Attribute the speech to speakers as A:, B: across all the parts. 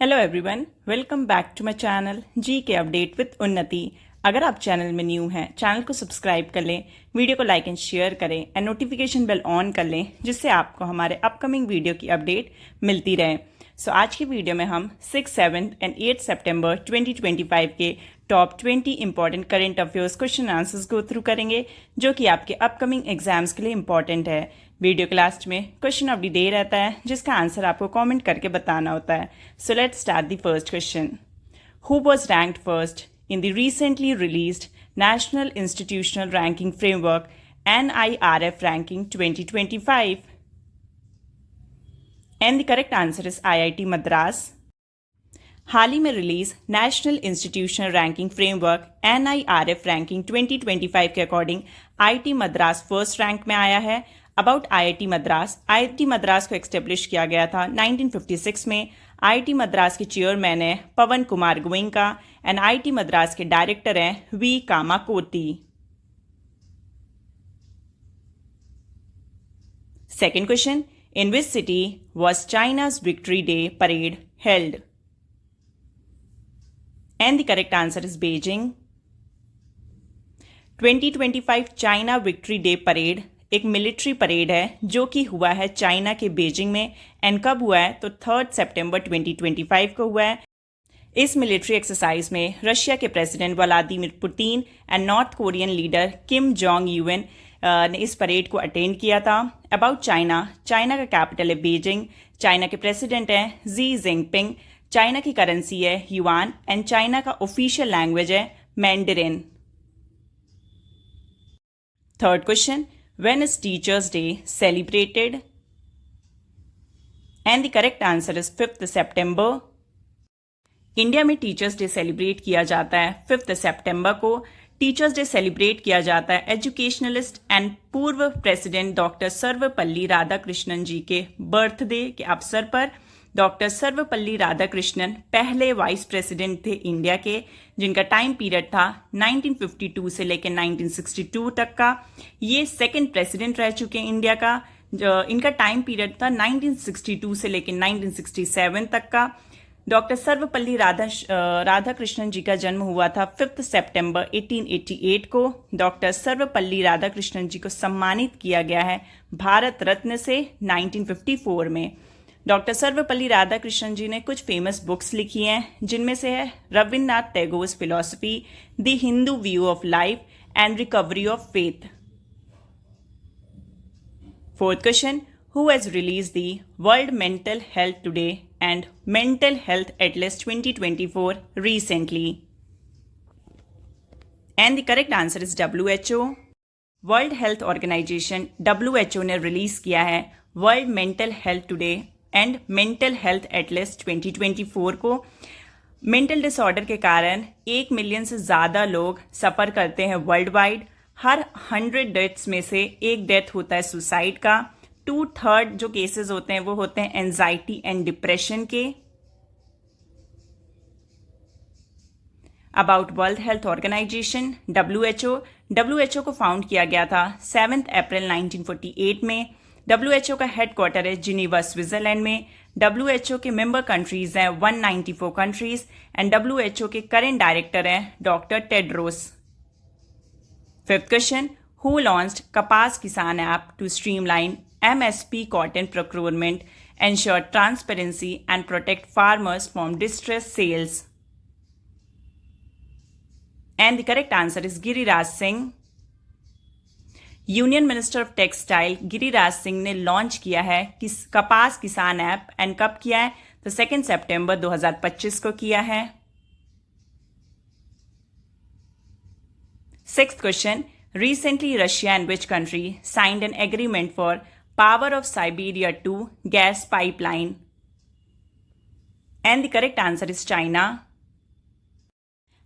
A: Hello everyone, welcome back to my channel G K update with उन्नति। अगर आप channel में न्यू हैं, चैनल को सब्सक्राइब कर लें, वीडियो को लाइक एंड शेयर करें एंड नोटिफिकेशन बेल ऑन कर लें, जिससे आपको हमारे अपकमिंग वीडियो की अपडेट मिलती रहे। सो आज की वीडियो में हम 6, 7 एंड 8 सितंबर 2025 के top 20 important current affairs question answers go through करेंगे, जो कि आपके अपकमिंग एग्जाम्स के लिए इंपॉर्टेंट है। वीडियो के लास्ट में क्वेश्चन ऑफ द डे रहता है, जिसका आंसर आपको कमेंट करके बताना होता है। So let's start the first question. Who was ranked first in the recently released national institutional ranking framework NIRF ranking 2025? And the correct answer is IIT Madras. हाल ही में release national institutional ranking framework NIRF ranking 2025 के according IIT Madras first rank में आया है। About IIT Madras को एक्स्टेब्लिश किया गया था 1956 में। IIT मद्रास के चेयरमैन है पवन कुमार गोयनका एंड IIT मद्रास के डायरेक्टर हैं V Kamakoti. Second question, in which city was China's victory day parade held? And the correct answer is Beijing. 2025 China victory day parade एक मिलिट्री परेड है जो कि हुआ है चाइना के बीजिंग में। एंड कब हुआ है? तो 3 सितंबर 2025 को हुआ है। इस मिलिट्री एक्सरसाइज में रशिया के president Vladimir Putin and North Korean leader Kim Jong Un ने इस परेड को अटेंड किया था। अबाउट चाइना का कैपिटल है बीजिंग। चाइना के प्रेसिडेंट हैं जी जिनपिंग। चाइना की करेंसी है युआन एंड चाइना का ऑफिशियल लैंग्वेज है Mandarin. Third question, when is Teachers Day celebrated? And the correct answer is 5th September. India में teachers day celebrate किया जाता है 5 सितंबर को। टीचर्स डे सेलिब्रेट किया जाता है एजुकेशनलिस्ट एंड पूर्व प्रेसिडेंट डॉक्टर सर्वपल्ली राधाकृष्णन जी के बर्थडे के अवसर पर। डॉक्टर सर्वपल्ली राधाकृष्णन पहले वाइस प्रेसिडेंट थे इंडिया के, जिनका टाइम पीरियड था 1952 से लेकर 1962 तक का। ये सेकंड प्रेसिडेंट रह चुके हैं इंडिया का। इनका टाइम पीरियड था 1962 से लेकर 1967 तक का। डॉक्टर सर्वपल्ली राधाकृष्णन जी का जन्म हुआ था 5 सितंबर 1888 को। डॉक्टर सर्वपल्ली राधाकृष्णन जी को सम्मानित किया गया है भारत रत्न से 1954 में। डॉक्टर सर्वपल्ली राधाकृष्णन जी ने कुछ फेमस बुक्स लिखी हैं, जिनमें से है Rabindranath Tagore's philosophy, the Hindu view of life and recovery of faith. Fourth question, who has release the world mental health today and mental health atlas 2024 recently? And the correct answer is WHO। World health organization WHO ने release किया है world mental health today and mental health atlas 2024 को। Mental disorder के कारण 1 million से ज़्यादा लोग सफ़र करते हैं वर्ल्ड वाइड। हर 100 डेथ्स में से एक डेथ होता है सुसाइड का। 2/3 जो केसेस होते हैं वो होते हैं एंजाइटी एंड डिप्रेशन के। About world health organization WHO को फाउंड किया गया था 7 अप्रैल 1948 में। WHO का हेडक्वार्टर है जिनीवा स्विट्जरलैंड में। WHO के मेंबर कंट्रीज हैं 194 कंट्रीज एंड WHO के करंट डायरेक्टर हैं doctor Tedros. Fifth question, who launched Kapas Kisan app to streamline MSP cotton procurement, ensure transparency and protect farmers from distress sales? And the correct answer is Giriraj Singh. Union minister of textile Giriraj Singh ने launch किया है कपास Kisan app. And कब किया है? तो 2 सितंबर 2025 को किया है। Sixth question, recently Russia and which country signed an agreement for power of Siberia 2 gas pipeline? And the correct answer is China.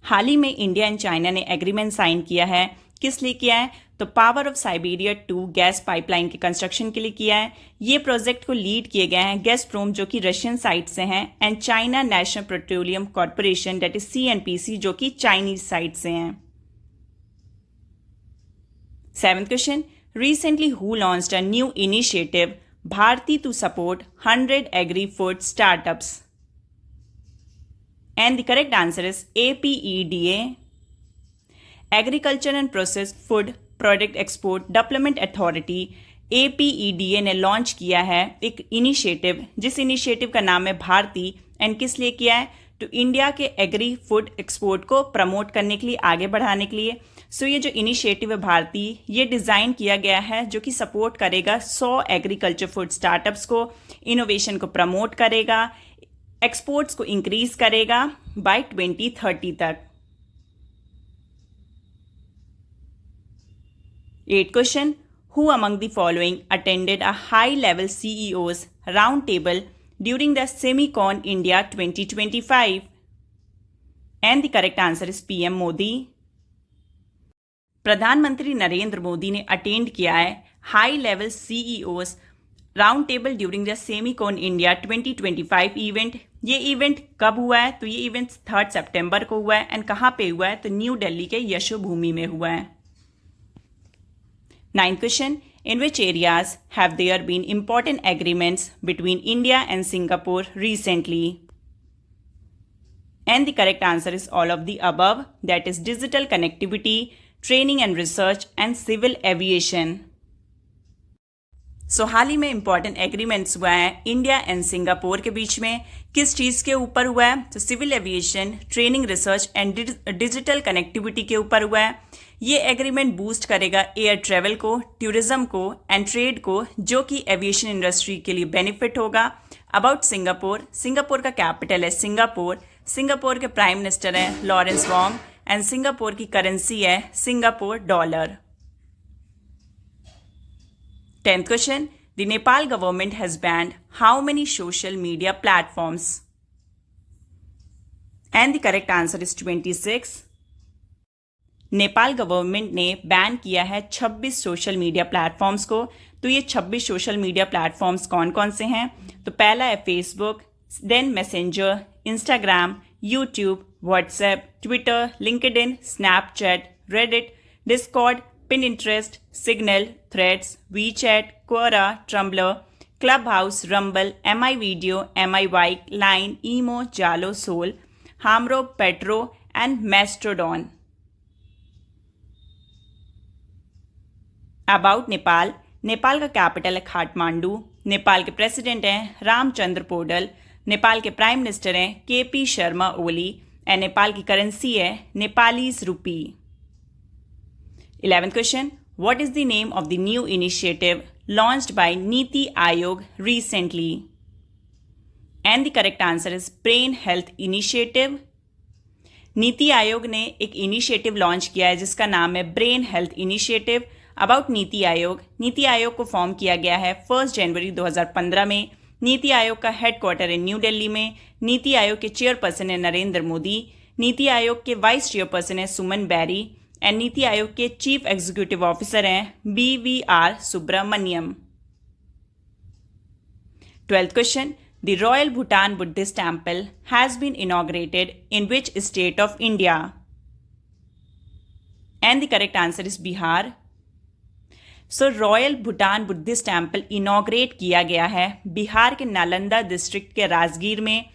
A: हाल ही में इंडिया एंड चाइना ने एग्रीमेंट साइन किया है। किस लिए किया है? तो power of Siberia 2 gas pipeline के कंस्ट्रक्शन के लिए किया है। ये प्रोजेक्ट को लीड किए गए हैं गैसप्रोम, जो कि रशियन साइड से हैं, and China national petroleum corporation that is CNPC, जो कि चाइनीज साइड से हैं। Seventh question, recently who launched a new initiative, Bharti, to support 100 agri-food startups? And the correct answer is APEDA. Agriculture and Processed Food Product Export Development Authority APEDA ने launch किया है एक initiative, जिस initiative का नाम है Bharti, and किस लिए किया है? तो इंडिया के एग्री फूड एक्सपोर्ट को प्रमोट करने के लिए, आगे बढ़ाने के लिए। सो ये जो इनिशिएटिव है भारती, ये डिज़ाइन किया गया है जो कि सपोर्ट करेगा 100 एग्रीकल्चर फूड स्टार्टअप्स को, इनोवेशन को प्रमोट करेगा, एक्सपोर्ट्स को इंक्रीज करेगा बाय 2030 तक। 8th question, who among the following attended a high-level CEOs roundtable during the Semicon India 2025? And the correct answer is PM Modi. प्रधानमंत्री नरेंद्र मोदी ने attend किया है high level CEOs round table during the Semicon India 2025 event. ये event कब हुआ है? तो ये इवेंट 3 सितंबर को हुआ है। एंड कहाँ पे हुआ है? तो न्यू दिल्ली के यशोभूमि में हुआ है। 9th question, in which areas have there been important agreements between India and Singapore recently? And the correct answer is all of the above, that is digital connectivity, training and research, and civil aviation. सो हाल ही में important agreements हुआ है India and Singapore के बीच में। किस चीज़ के ऊपर हुआ है? तो civil aviation, training, research and digital connectivity के ऊपर हुआ है। ये एग्रीमेंट बूस्ट करेगा एयर ट्रेवल को, टूरिज्म को एंड ट्रेड को, जो कि एविएशन इंडस्ट्री के लिए बेनिफिट होगा। अबाउट सिंगापुर, सिंगापुर का कैपिटल है सिंगापुर, सिंगापुर के प्राइम मिनिस्टर हैं लॉरेंस वोंग, एंड सिंगापुर की करेंसी है Singapore dollar. 10th question, the Nepal government has banned how many social media platforms? And the correct answer is 26. Nepal government ने ban किया है 26 social media platforms को। तो ये 26 social media platforms कौन कौन से हैं? तो पहला है Facebook, then Messenger, Instagram, YouTube, WhatsApp, Twitter, LinkedIn, Snapchat, Reddit, Discord, Pinterest, Signal, Threads, WeChat, Quora, Tumblr, Clubhouse, Rumble, MI video, MI वाइक, Line, imo, Zalo, Soul, Hamro, Patro and Mastodon. About Nepal, Nepal का capital है काठमांडू, नेपाल के president हैं रामचंद्र पौडेल, नेपाल के prime minister हैं KP Sharma Oli, and Nepal की currency है Nepalese rupee. 11th question, what is the name of the new initiative launched by Niti Aayog recently? And the correct answer is Brain Health Initiative. NITI Aayog ने एक initiative launch किया है जिसका नाम है brain health initiative. About NITI Aayog, NITI Aayog को form किया गया है 1 जनवरी 2015 में। नीति आयोग का हेडक्वार्टर है न्यू दिल्ली में। नीति आयोग के चेयरपर्सन है नरेंद्र मोदी, नीति आयोग के वाइस चेयरपर्सन है सुमन बैरी, एंड नीति आयोग के चीफ एग्जीक्यूटिव ऑफिसर हैं BVR Subrahmanyam. 12th question, the Royal Bhutan Buddhist Temple has been inaugurated in which state of India? And the correct answer is Bihar. So royal Bhutan Buddhist temple inaugurate किया गया है बिहार के Nalanda district के राजगीर में।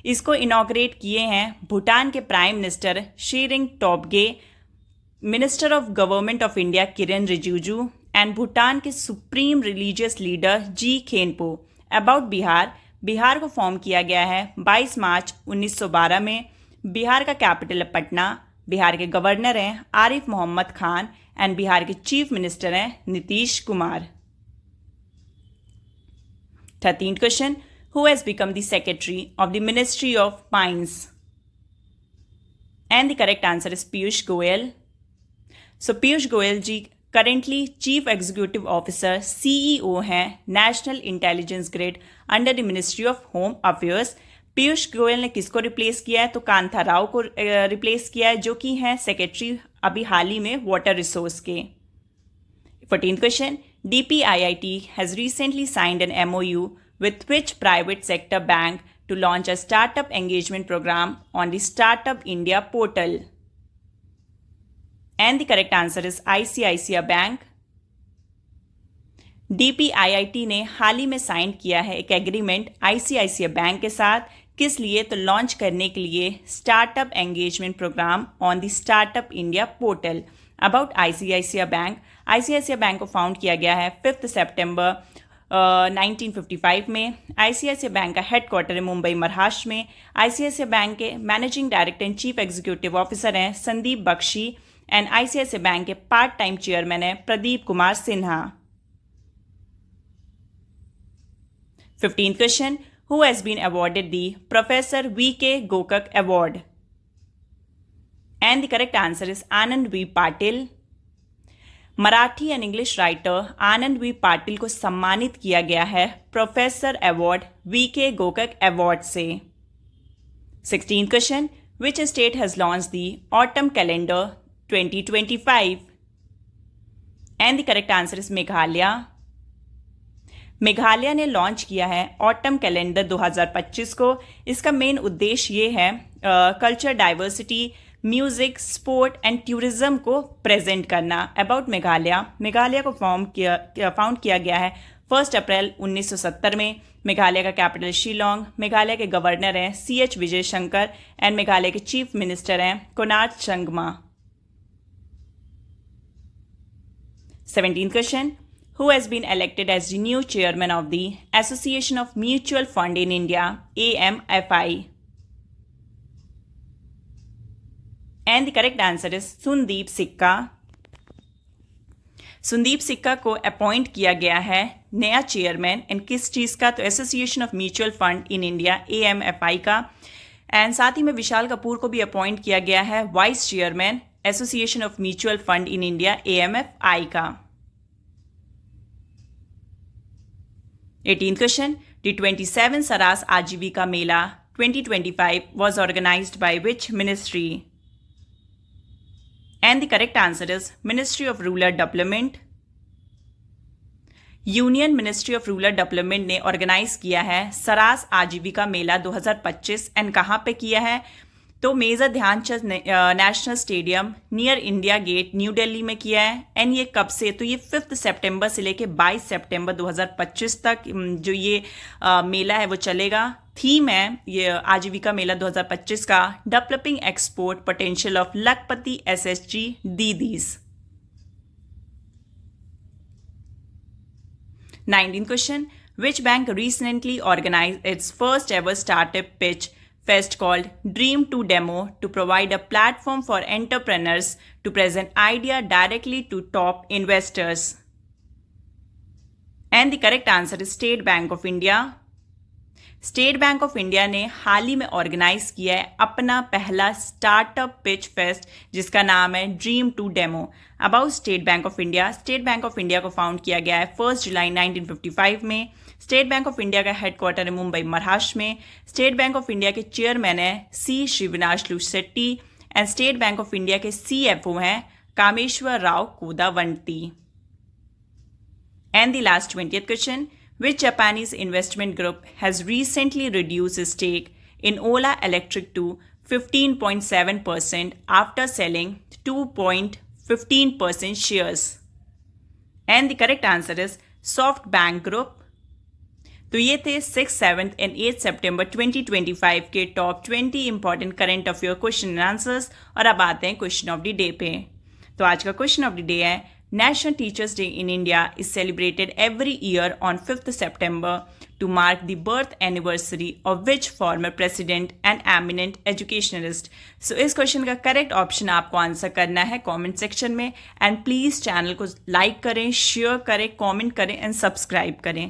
A: इसको inaugurate किए हैं भूटान के prime minister Tshering Tobgay, minister of government of India Kiren Rijiju, and Bhutan के supreme religious leader Je Khenpo. About Bihar, Bihar को फॉर्म किया गया है 22 मार्च 1912 में। बिहार का कैपिटल है पटना, बिहार के गवर्नर हैं आरिफ मोहम्मद खान, एंड बिहार के चीफ मिनिस्टर हैं Nitish Kumar. 13th question, who has become the secretary of the Ministry of Mines? And the correct answer is Piyush Goyal. So Piyush Goyal ji currently chief executive officer CEO हैं national intelligence grid under the ministry of home affairs. Piyush Goyal ने किसको replace किया है? तो कांथा राव को replace किया है, जो कि हैं सेक्रेटरी अभी हाल ही में वाटर रिसोर्स के। 14th question, DPIIT has recently signed an MOU with which private sector bank to launch a startup engagement program on the Startup India portal? And the correct answer is ICICI Bank. DPIIT ने हाल ही में sign किया है एक agreement ICICI bank के साथ। किस लिए? तो लॉन्च करने के लिए startup engagement programme on the startup India portal about ICICI bank. ICICI bank को फाउंड किया गया है 5 सितंबर 1955 में। आईसीआईसीआई बैंक का हेडक्वार्टर है मुंबई महाराष्ट्र में। आईसीआईसीआई बैंक के managing director and chief executive officer हैं Sandeep Bakhshi and ICICI bank के पार्ट टाइम चेयरमैन है Pradeep Kumar Sinha. 15th question, who has been awarded the professor V K Gokak award? And the correct answer is Anand V Patil. Marathi and English writer Anand V Patil को सम्मानित किया गया है professor award V K Gokak award से। 16th question, which state has launch the autumn calendar 2025? And the correct answer is Meghalaya. Meghalaya ने launch किया है autumn calendar 2025 को। इसका मेन उद्देश्य ये है culture diversity, music, sport and tourism को प्रेजेंट करना। अबाउट मेघालय, मेघालय को फाउंड किया गया है 1 अप्रैल 1970 में। मेघालय का कैपिटल शिलोंग। मेघालय के गवर्नर हैं CH विजय शंकर एंड मेघालय के चीफ मिनिस्टर हैं Conrad Sangma. 17th question, who has been elected as the new chairman of the association of mutual fund in India AMFI? And the correct answer is Sundeep Sikka. Sundeep सिक्का को अपॉइंट किया गया है नया चेयरमैन एंड किस चीज़ का? तो association of mutual fund in India AMFI का। एंड साथ ही में विशाल कपूर को भी अपॉइंट किया गया है vice chairman association of mutual fund in India AMFI का। 18th क्वेश्चन, द 27 सरास आजीविका मेला 2025 was organized by which ministry? And the correct answer is Ministry of Rural Development. Union ministry of rural development ने organise किया है सरास आजीविका मेला 2025 and कहाँ पे किया है? तो major Dhyanchand national stadium near India gate new Delhi में किया है। एंड ये कब से? तो ये 5 सितंबर से लेके 22 सितंबर 2025 तक जो ये मेला है वो चलेगा। थीम है ये आजीविका मेला 2025 का developing export potential of Lakhpati SSG didis. 19th question, which bank recently organized its first ever startup pitch fest called Dream to Demo to provide a platform for entrepreneurs to present idea directly to top investors? And the correct answer is State Bank of India. State Bank of India ने हाल ही में organise किया है अपना पहला startup pitch fest जिसका नाम है dream to demo. About State Bank of India, State Bank of India को फाउंड किया गया है 1 जुलाई 1955 में। स्टेट बैंक ऑफ इंडिया का हेडक्वार्टर है मुंबई महाराष्ट्र में। स्टेट बैंक ऑफ इंडिया के चेयरमैन है C श्रीविनाश लुशेट्टी and State Bank of India के CFO हैं Kameshwar Rao Kodavanti. And the last 20th question, which Japanese investment group has recently reduced its stake in Ola Electric to 15.7% after selling 2.15% shares? And the correct answer is SoftBank Group. तो ये थे 6, 7 and 8 सितंबर 2025 के top 20 important current affair question and answers. और अब आते हैं question of the day पे। तो आज का क्वेश्चन ऑफ द डे है, National Teachers Day in India is celebrated every year on 5th September to mark the birth anniversary of which former president and eminent educationalist? So इस question का correct option आपको answer करना है comment section में। And please channel को like करें, share करें, comment करें एंड सब्सक्राइब करें।